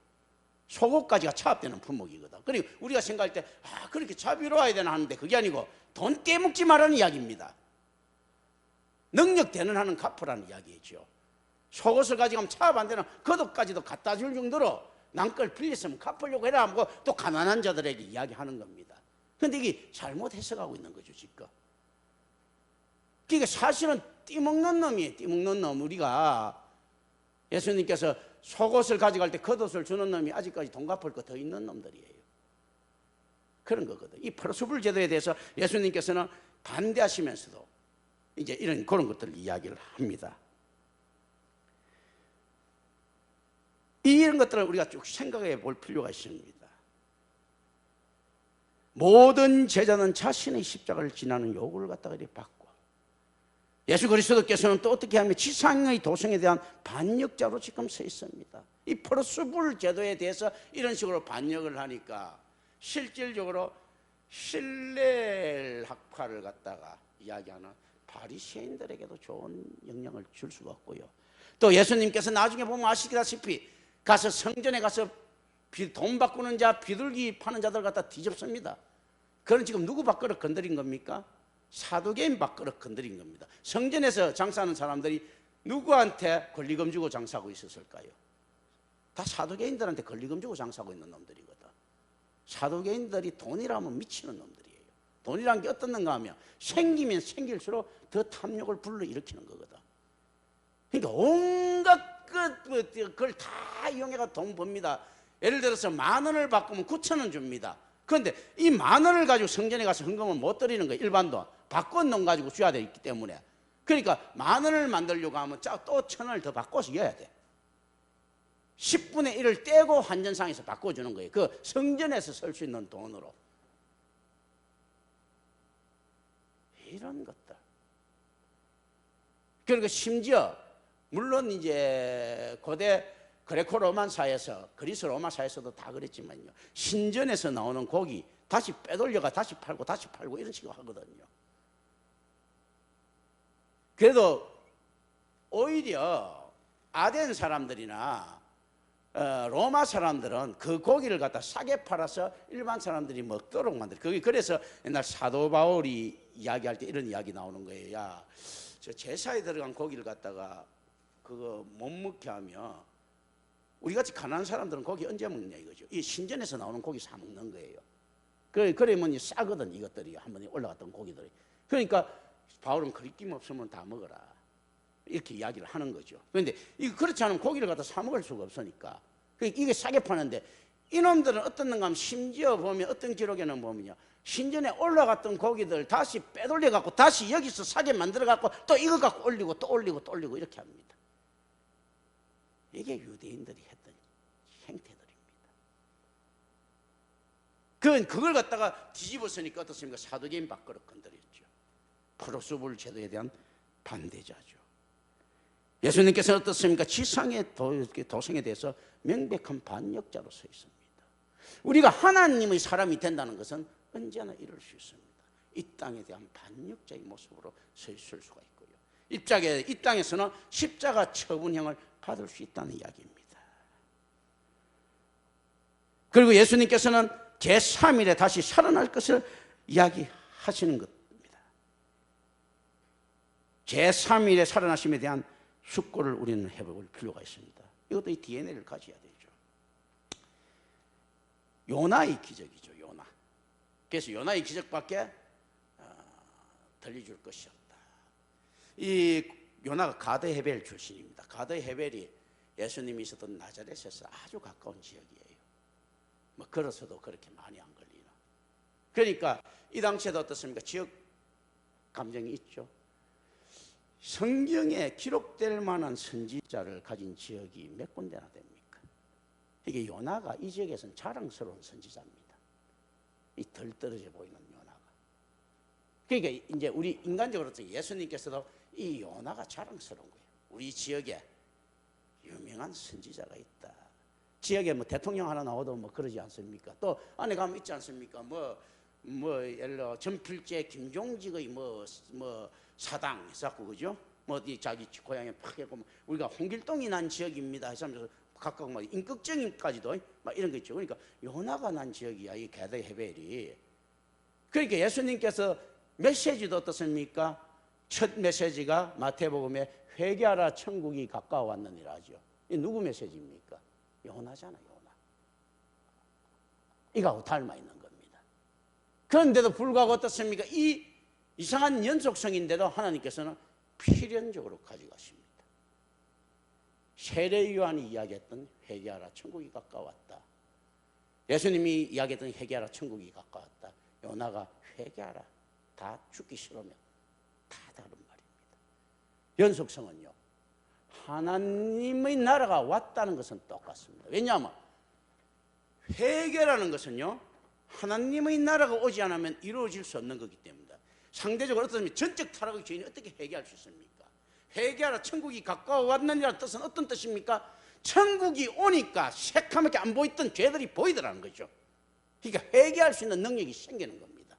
속옷까지가 차압되는 품목이거든. 그리고 우리가 생각할 때 그렇게 자비로워야 되나 하는데 그게 아니고 돈 떼먹지 말라는 이야기입니다. 능력되는 한은 갚으라는 이야기죠. 속옷을 가져가면 차압 안 되는 겉옷까지도 갖다 줄 정도로 남걸 빌렸으면 갚으려고 해라 하고 또 가난한 자들에게 이야기하는 겁니다. 그런데 이게 잘못 해석하고 있는 거죠 지금. 그러니까 사실은 띠먹는 놈이에요. 띠먹는 놈. 우리가 예수님께서 속옷을 가져갈 때 겉옷을 주는 놈이 아직까지 돈 갚을 거 더 있는 놈들이에요. 그런 거거든. 이 포로수불 제도에 대해서 예수님께서는 반대하시면서도 이제 이런 그런 것들을 이야기를 합니다. 이런 것들을 우리가 쭉 생각해 볼 필요가 있습니다. 모든 제자는 자신의 십자가를 지나는 요구를 갖다가 이렇게 받고, 예수 그리스도께서는 또 어떻게 하면 지상의 도성에 대한 반역자로 지금 서 있습니다. 이 포로수불 제도에 대해서 이런 식으로 반역을 하니까 실질적으로 힐렐 학파를 갖다가 이야기하는 바리새인들에게도 좋은 영향을 줄 수가 없고요. 또 예수님께서 나중에 보면 아시다시피 가서 성전에 가서 돈 바꾸는 자, 비둘기 파는 자들 갖다 뒤집습니다. 그건 지금 누구 밥그릇 건드린 겁니까? 사두개인 밥그릇 건드린 겁니다. 성전에서 장사하는 사람들이 누구한테 권리금 주고 장사하고 있었을까요? 다 사두개인들한테 권리금 주고 장사하고 있는 놈들이거든. 사두개인들이 돈이라면 미치는 놈들이에요. 돈이란 게 어떤 건가 하면 생기면 생길수록 더 탐욕을 불러일으키는 거거든. 그러니까 온갖 그걸 다 이용해가 돈 법니다. 예를 들어서 10,000원을 바꾸면 9,000원 줍니다. 그런데 이 10,000원을 가지고 성전에 가서 헌금을 못 드리는 거예요. 일반도 바꾼 돈 가지고 줘야 되기 때문에. 그러니까 10,000원을 만들려고 하면 또 1,000원을 더 바꿔서 줘야 돼. 10분의 1을 떼고 환전상에서 바꿔주는 거예요. 그 성전에서 쓸 수 있는 돈으로. 이런 것들. 그리고 심지어 물론 이제 고대 그레코 로마사에서, 그리스 로마사에서도 다 그랬지만요, 신전에서 나오는 고기 다시 빼돌려가 다시 팔고 이런 식으로 하거든요. 그래도 오히려 아덴 사람들이나 로마 사람들은 그 고기를 갖다 싸게 팔아서 일반 사람들이 먹도록 만들어요. 그게 그래서 옛날 사도 바울이 이야기할 때 이런 이야기 나오는 거예요. 야, 저 제사에 들어간 고기를 갖다가 그거 못 먹게 하면 우리같이 가난한 사람들은 고기 언제 먹냐 이거죠. 이 신전에서 나오는 고기 사 먹는 거예요. 그러면 싸거든, 이것들이 한번 올라갔던 고기들이. 그러니까 바울은 거리낌 없으면 다 먹어라 이렇게 이야기를 하는 거죠. 그런데 그렇지 않으면 고기를 갖다 사 먹을 수가 없으니까 이게 싸게 파는데, 이놈들은 어떻는가 하면 심지어 보면 어떤 기록에는 보면요, 신전에 올라갔던 고기들 다시 빼돌려 갖고 다시 여기서 싸게 만들어 갖고 또 이거 갖고 올리고 또 올리고 또 올리고 이렇게 합니다. 이게 유대인들이 했던 행태들입니다. 그걸 갖다가 뒤집었으니까 어떻습니까? 사두개인 밥그릇 건드렸죠. 포로수불 제도에 대한 반대자죠. 예수님께서는 어떻습니까? 지상의 도성에 대해서 명백한 반역자로 서 있습니다. 우리가 하나님의 사람이 된다는 것은 언제나 이룰 수 있습니다. 이 땅에 대한 반역자의 모습으로 서 있을 수가 있고요. 이 땅에서는 십자가 처분형을 받을 수 있다는 이야기입니다. 그리고 예수님께서는 제3일에 다시 살아날 것을 이야기하시는 겁니다. 제3일에 살아나심에 대한 숙고를 우리는 해볼 필요가 있습니다. 이것도 이 DNA를 가져야 되죠. 요나의 기적이죠, 요나. 그래서 요나의 기적밖에 들려줄 것이 없다. 이 요나가 가드 헤벨 출신입니다. 가드 헤벨이 예수님이 있었던 나자렛에서 아주 가까운 지역이에요. 뭐 걸어서도 그렇게 많이 안 걸리나. 그러니까 이 당시에도 어떻습니까? 지역 감정이 있죠. 성경에 기록될 만한 선지자를 가진 지역이 몇 군데나 됩니까? 이게 요나가 이 지역에서는 자랑스러운 선지자입니다. 이 덜 떨어져 보이는 요나가. 그러니까 이제 우리 인간적으로 예수님께서도 이 요나가 자랑스러운 거예요. 우리 지역에 유명한 선지자가 있다. 지역에 뭐 대통령 하나 나와도 뭐 그러지 않습니까? 또 안에 가면 있지 않습니까? 예를 들어 전필재 김종직의 뭐 사당 해갖고 그죠? 뭐 자기 고향에 팍 해고 우리가 홍길동이 난 지역입니다 해서 각각 뭐 임꺽정까지도 막 이런 거 있죠. 그러니까 요나가 난 지역이야, 이 게드 헤벨이. 그러니까 예수님께서 메시지도 어떻습니까? 첫 메시지가 마태복음에 회개하라 천국이 가까워왔느니라 하죠. 이 누구 메시지입니까? 요나잖아, 요나. 이거하고 닮아 있는 겁니다. 그런데도 불구하고 어떻습니까? 이 이상한 연속성인데도 하나님께서는 필연적으로 가져가십니다. 세례 요한이 이야기했던 회개하라 천국이 가까웠다. 예수님이 이야기했던 회개하라 천국이 가까웠다. 요나가 회개하라. 다 죽기 싫으면 다 다른 말입니다. 연속성은요, 하나님의 나라가 왔다는 것은 똑같습니다. 왜냐하면 회개라는 것은요, 하나님의 나라가 오지 않으면 이루어질 수 없는 거기 때문입니다. 상대적으로 어떻게 전적 타락의 죄인이 어떻게 회개할 수 있습니까? 회개하라 천국이 가까워 왔느니라는 뜻은 어떤 뜻입니까? 천국이 오니까 새카맣게 안 보이던 죄들이 보이더라는 거죠. 그러니까 회개할 수 있는 능력이 생기는 겁니다.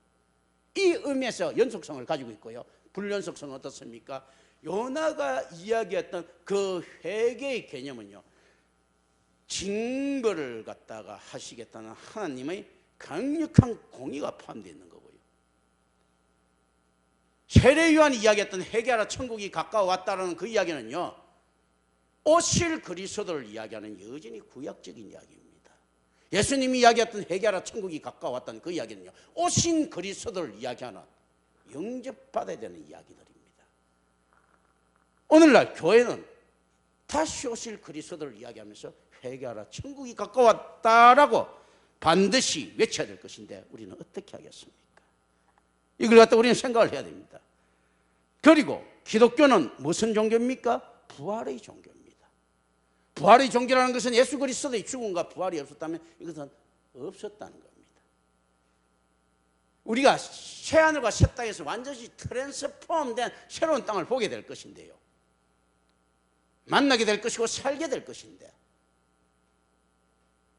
이 의미에서 연속성을 가지고 있고요. 불연속성은 어떻습니까? 요나가 이야기했던 그 회개의 개념은요, 징벌을 갖다가 하시겠다는 하나님의 강력한 공의가 포함되어 있는 거고요. 세례 요한이 이야기했던 회개하라 천국이 가까워 왔다는 그 이야기는요, 오실 그리스도를 이야기하는 여전히 구약적인 이야기입니다. 예수님이 이야기했던 회개하라 천국이 가까워 왔다는 그 이야기는요, 오신 그리스도를 이야기하는 영접받아야 되는 이야기들입니다. 오늘날 교회는 다시 오실 그리스도를 이야기하면서 회개하라 천국이 가까웠다라고 반드시 외쳐야 될 것인데 우리는 어떻게 하겠습니까? 이걸 갖다 우리는 생각을 해야 됩니다. 그리고 기독교는 무슨 종교입니까? 부활의 종교입니다. 부활의 종교라는 것은 예수 그리스도의 죽음과 부활이 없었다면 이것은 없었다는 겁니다. 우리가 새하늘과 새 땅에서 완전히 트랜스폼된 새로운 땅을 보게 될 것인데요, 만나게 될 것이고 살게 될 것인데,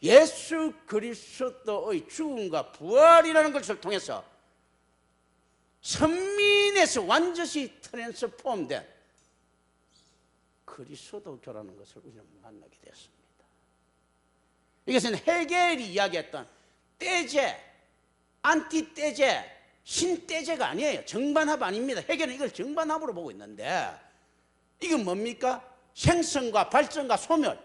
예수 그리스도의 죽음과 부활이라는 것을 통해서 선민에서 완전히 트랜스폼된 그리스도교라는 것을 우리는 만나게 되었습니다. 이것은 헤겔이 이야기했던 떼제, 안티떼제, 신떼제가 아니에요. 정반합 아닙니다. 헤겔은 이걸 정반합으로 보고 있는데, 이건 뭡니까? 생성과 발전과 소멸.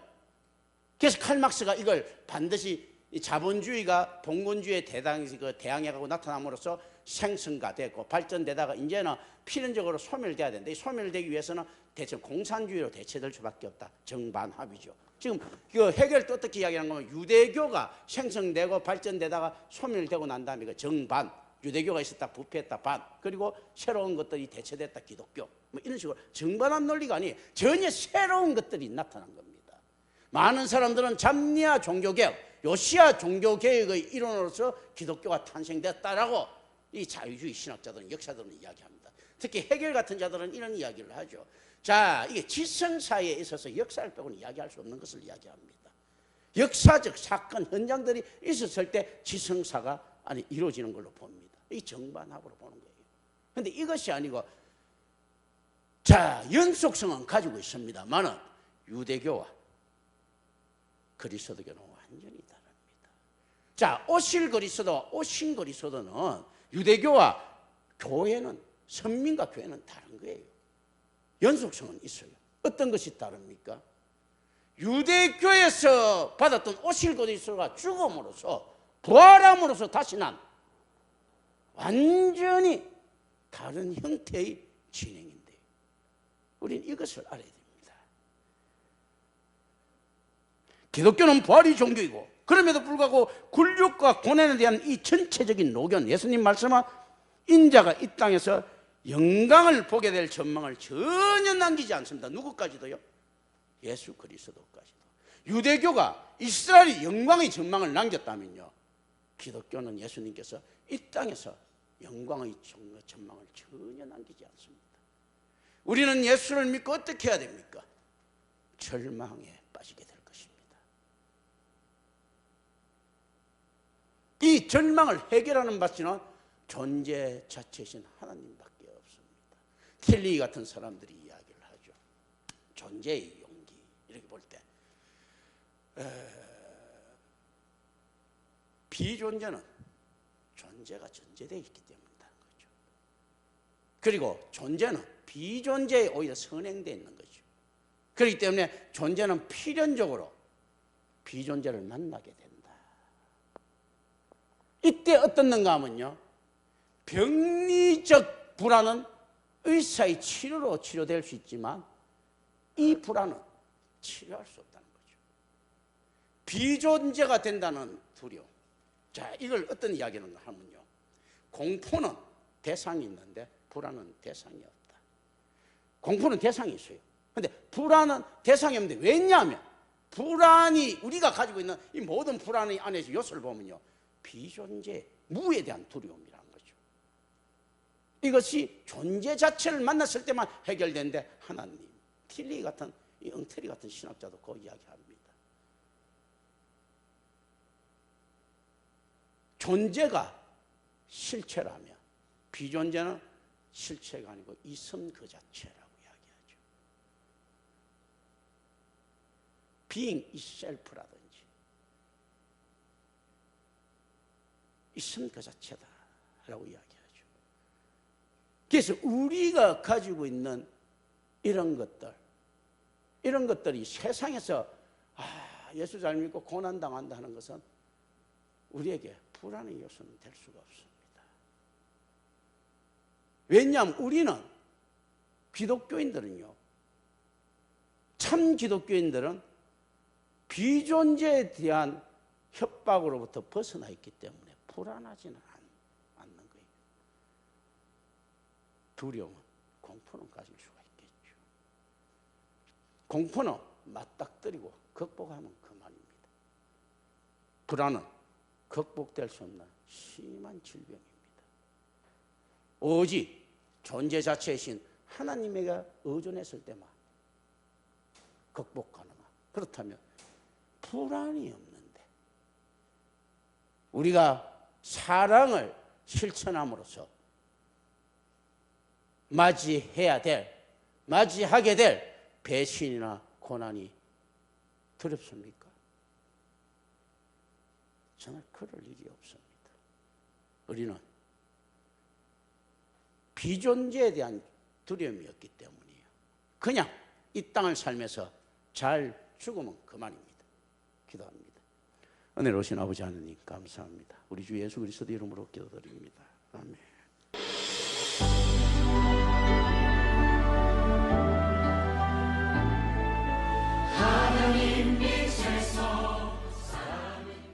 그래서 칼막스가 이걸 반드시 자본주의가 봉건주의에 대항해가고 나타남으로써 생성가 되고 발전되다가 이제는 필연적으로 소멸돼야 되는데, 이 소멸되기 위해서는 대체 공산주의로 대체될 수밖에 없다. 정반합이죠. 지금 그 해결도 어떻게 이야기하는 거면 유대교가 생성되고 발전되다가 소멸되고 난 다음에 그 정반, 유대교가 있었다 부패했다 반, 그리고 새로운 것들이 대체됐다 기독교, 뭐 이런 식으로 정반합 논리가 아니에요. 전혀 새로운 것들이 나타난 겁니다. 많은 사람들은 잡리아 종교개혁, 요시아 종교개혁의 일원으로서 기독교가 탄생됐다라고 이 자유주의 신학자들은, 역사들은 이야기합니다. 특히 해겔 같은 자들은 이런 이야기를 하죠. 자, 이게 지성사에 있어서 역사를 빼고는 이야기할 수 없는 것을 이야기합니다. 역사적 사건 현장들이 있었을 때 지성사가 이루어지는 걸로 봅니다. 이 정반합으로 보는 거예요. 그런데 이것이 아니고, 자, 연속성은 가지고 있습니다만은 유대교와 그리스도교는 완전히 다릅니다. 자, 오실 그리스도, 오신 그리스도는 유대교와 교회는, 선민과 교회는 다른 거예요. 연속성은 있어요. 어떤 것이 다릅니까? 유대교에서 받았던 오실 그리스도가 죽음으로써, 부활함으로써 다시 난 완전히 다른 형태의 진행인데, 우리는 이것을 알아야 됩니다. 기독교는 부활이 종교이고, 그럼에도 불구하고 굴욕과 고난에 대한 이 전체적인 노견, 예수님 말씀은 인자가 이 땅에서 영광을 보게 될 전망을 전혀 남기지 않습니다. 누구까지도요? 예수 그리스도까지도. 유대교가 이스라엘이 영광의 전망을 남겼다면요, 기독교는 예수님께서 이 땅에서 영광의 전망을 전혀 남기지 않습니다. 우리는 예수를 믿고 어떻게 해야 됩니까? 절망에 빠지게 될 것입니다. 이 절망을 해결하는 바치는 존재 자체이신 하나님밖에 없습니다. 틸리 같은 사람들이 이야기를 하죠. 존재의 용기, 이렇게 볼 때 비존재는 존재가 전제되어 있기 때문이라는 거죠. 그리고 존재는 비존재에 오히려 선행되어 있는 거죠. 그렇기 때문에 존재는 필연적으로 비존재를 만나게 된다. 이때 어떻는가 하면요, 병리적 불안은 의사의 치료로 치료될 수 있지만 이 불안은 치료할 수 없다는 거죠. 비존재가 된다는 두려움, 자, 이걸 어떤 이야기를 하면요, 공포는 대상이 있는데 불안은 대상이 없다. 공포는 대상이 있어요. 근데 불안은 대상이 없는데, 왜냐하면 불안이, 우리가 가지고 있는 이 모든 불안의 안에서 요소를 보면요, 비존재, 무에 대한 두려움이라는 거죠. 이것이 존재 자체를 만났을 때만 해결되는데, 하나님, 틸리 같은, 이 엉터리 같은 신학자도 그 이야기합니다. 존재가 실체라면 비존재는 실체가 아니고 있음 그 자체라고 이야기하죠. being itself라든지 있음 그 자체다라고 이야기하죠. 그래서 우리가 가지고 있는 이런 것들이 세상에서 예수 잘 믿고 고난당한다 하는 것은 우리에게 불안의 요소는 될 수가 없습니다. 왜냐하면 우리는, 기독교인들은요, 참 기독교인들은 비존재에 대한 협박으로부터 벗어나 있기 때문에 불안하지는 않는 거예요. 두려움은, 공포는 가질 수가 있겠죠. 공포는 맞닥뜨리고 극복하면 그만입니다. 불안은 극복될 수 없는 심한 질병입니다. 오직 존재 자체이신 하나님에게 의존했을 때만 극복 가능한, 그렇다면 불안이 없는데, 우리가 사랑을 실천함으로써 맞이하게 될 배신이나 고난이 두렵습니까? 저는 그럴 일이 없습니다. 우리는 비존재에 대한 두려움이었기 때문이에요. 그냥 이 땅을 살면서 잘 죽으면 그만입니다. 기도합니다. 은혜로 오신 아버지 하나님 감사합니다. 우리 주 예수 그리스도 이름으로 기도드립니다. 아멘.